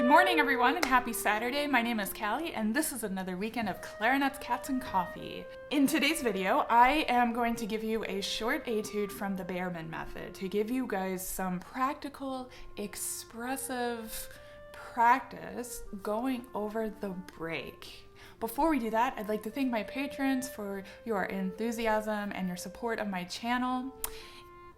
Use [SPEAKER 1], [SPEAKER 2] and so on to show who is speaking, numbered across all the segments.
[SPEAKER 1] Good morning, everyone, and happy Saturday. My name is Callie, and this is another weekend of clarinets, cats, and coffee. In today's video, I am going to give you a short etude from the Baermann method to give you guys some practical, expressive practice going over the break. Before we do that, I'd like to thank my patrons for your enthusiasm and your support of my channel.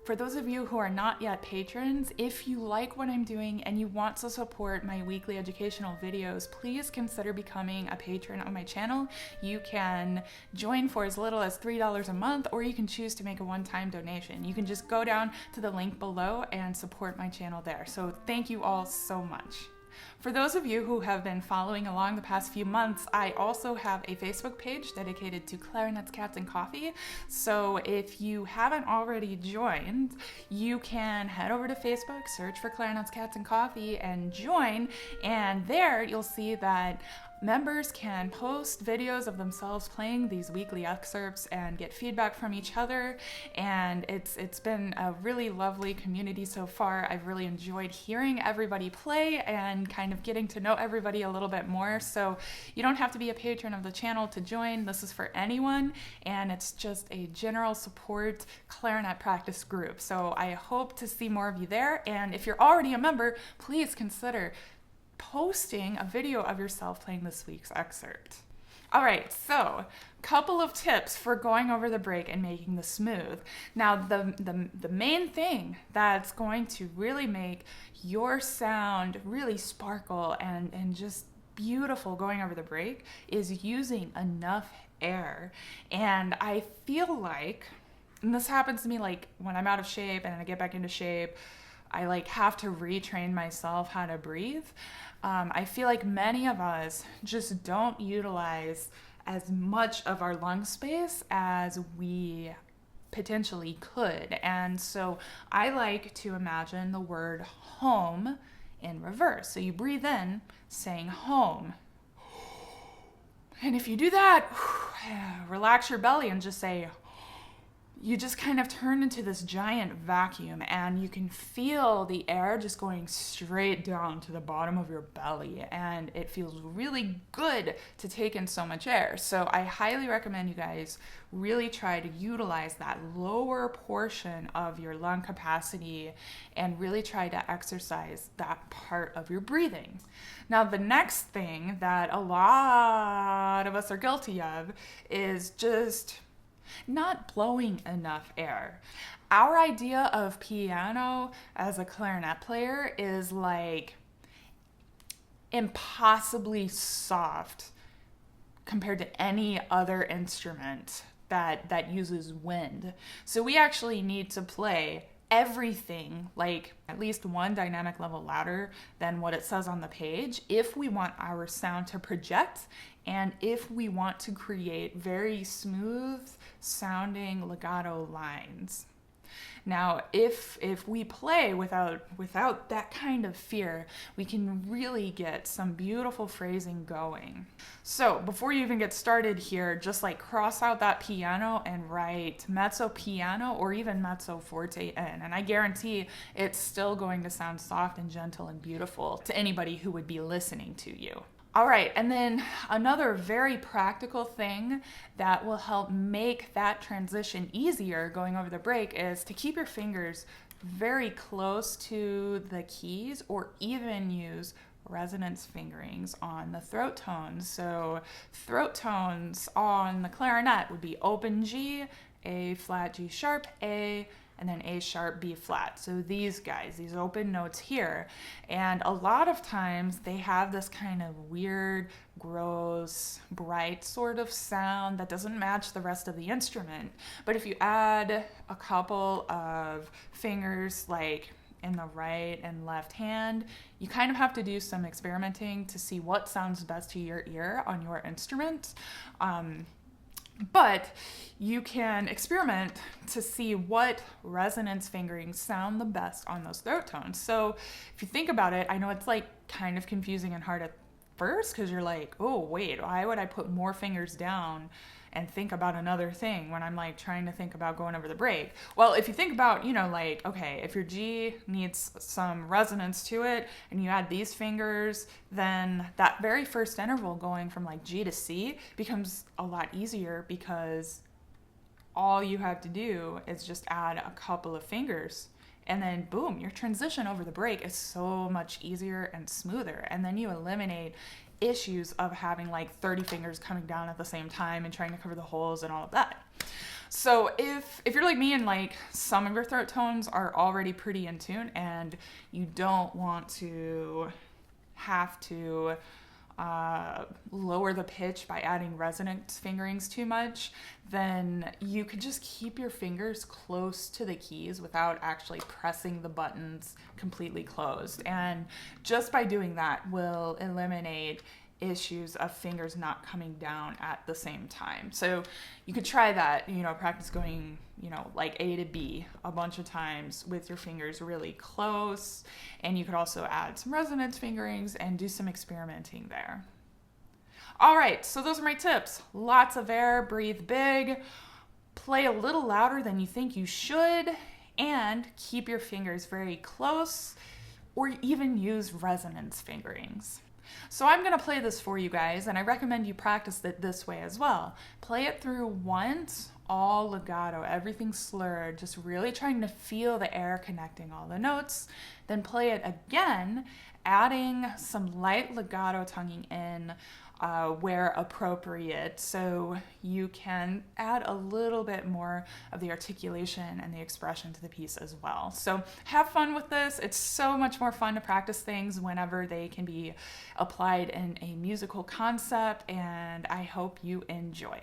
[SPEAKER 1] For those of you who are not yet patrons, if you like what I'm doing and you want to support my weekly educational videos, please consider becoming a patron on my channel. You can join for as little as $3 a month, or you can choose to make a one-time donation. You can just go down to the link below and support my channel there. So thank you all so much. For those of you who have been following along the past few months, I also have a Facebook page dedicated to clarinets, cats, and coffee. So if you haven't already joined, you can head over to Facebook, search for Clarinets, Cats, and Coffee, and join. And there you'll see that members can post videos of themselves playing these weekly excerpts and get feedback from each other, and it's been a really lovely community so far. I've really enjoyed hearing everybody play and kind of getting to know everybody a little bit more. So you don't have to be a patron of the channel to join. This is for anyone, and it's just a general support clarinet practice group. So I hope to see more of you there, and if you're already a member, please consider posting a video of yourself playing this week's excerpt. All right, so couple of tips for going over the break and making this smooth. Now, the main thing that's going to really make your sound really sparkle and just beautiful going over the break is using enough air. And I feel like, and this happens to me like when I'm out of shape and I get back into shape, I like have to retrain myself how to breathe. I feel like many of us just don't utilize as much of our lung space as we potentially could. And so I like to imagine the word home in reverse. So you breathe in saying home. And if you do that, relax your belly and just say, you just kind of turn into this giant vacuum, and you can feel the air just going straight down to the bottom of your belly, and it feels really good to take in so much air. So I highly recommend you guys really try to utilize that lower portion of your lung capacity and really try to exercise that part of your breathing. Now, the next thing that a lot of us are guilty of is just not blowing enough air. Our idea of piano as a clarinet player is like impossibly soft compared to any other instrument that uses wind. So we actually need to play everything like at least one dynamic level louder than what it says on the page if we want our sound to project and if we want to create very smooth sounding legato lines. Now, if we play without that kind of fear, we can really get some beautiful phrasing going. So before you even get started here, just like cross out that piano and write mezzo piano or even mezzo forte in, and I guarantee it's still going to sound soft and gentle and beautiful to anybody who would be listening to you. All right, and then another very practical thing that will help make that transition easier going over the break is to keep your fingers very close to the keys, or even use resonance fingerings on the throat tones. So throat tones on the clarinet would be open G, A flat, G sharp, A, and then A sharp, B flat. So these guys, these open notes here. And a lot of times they have this kind of weird, gross, bright sort of sound that doesn't match the rest of the instrument. But if you add a couple of fingers like in the right and left hand, you kind of have to do some experimenting to see what sounds best to your ear on your instrument. But you can experiment to see what resonance fingerings sound the best on those throat tones. So if you think about it, I know it's like kind of confusing and hard at first because you're like, oh wait, why would I put more fingers down and think about another thing when I'm like trying to think about going over the break. Well, if you think about, you know, like, okay, if your G needs some resonance to it and you add these fingers, then that very first interval going from like G to C becomes a lot easier, because all you have to do is just add a couple of fingers, and then boom, your transition over the break is so much easier and smoother. And then you eliminate issues of having like 30 fingers coming down at the same time and trying to cover the holes and all of that. So if you're like me and like some of your throat tones are already pretty in tune and you don't want to have to lower the pitch by adding resonance fingerings too much, then you could just keep your fingers close to the keys without actually pressing the buttons completely closed. And just by doing that will eliminate issues of fingers not coming down at the same time. So you could try that, you know, practice going, you know, like A to B a bunch of times with your fingers really close. And you could also add some resonance fingerings and do some experimenting there. All right, so those are my tips. Lots of air, breathe big, play a little louder than you think you should, and keep your fingers very close, or even use resonance fingerings. So I'm going to play this for you guys, and I recommend you practice it this way as well. Play it through once, all legato, everything slurred, just really trying to feel the air connecting all the notes. Then play it again, adding some light legato tonguing in where appropriate, so you can add a little bit more of the articulation and the expression to the piece as well. So have fun with this. It's so much more fun to practice things whenever they can be applied in a musical concept, and I hope you enjoy.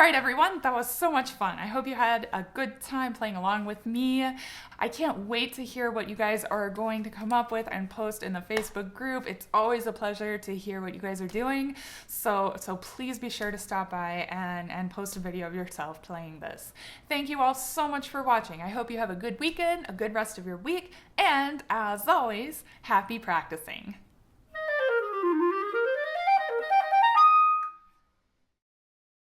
[SPEAKER 1] right, everyone, that was so much fun. I hope you had a good time playing along with me. I can't wait to hear what you guys are going to come up with and post in the Facebook group. It's always a pleasure to hear what you guys are doing. So please be sure to stop by and post a video of yourself playing this. Thank you all so much for watching. I hope you have a good weekend, a good rest of your week, and as always, happy practicing.